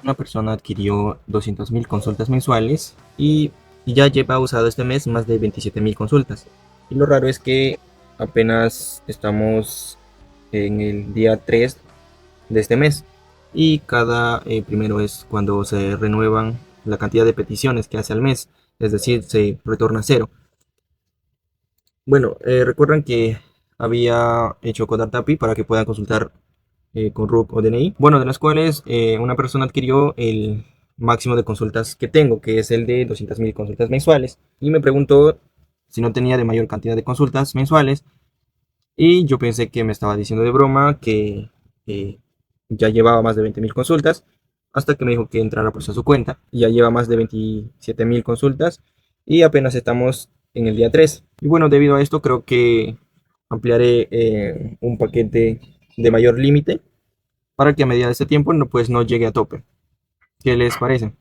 Una persona adquirió 200.000 consultas mensuales y ya lleva usado este mes más de 27.000 consultas. Y lo raro es que apenas estamos en el día 3 de este mes y cada primero es cuando se renuevan la cantidad de peticiones que hace al mes, es decir, se retorna a cero. Bueno, recuerdan que había hecho Codartapi para que puedan consultar con RUC o DNI. Bueno, de las cuales una persona adquirió el máximo de consultas que tengo, que es el de 200.000 consultas mensuales. Y me preguntó si no tenía de mayor cantidad de consultas mensuales. Y yo pensé que me estaba diciendo de broma que ya llevaba más de 20.000 consultas. Hasta que me dijo que entrara pues a su cuenta. Y ya lleva más de 27.000 consultas. Y apenas estamos en el día 3. Y bueno, debido a esto creo que ampliaré un paquete de mayor límite para que a medida de este tiempo no, pues, no llegue a tope. ¿Qué les parece?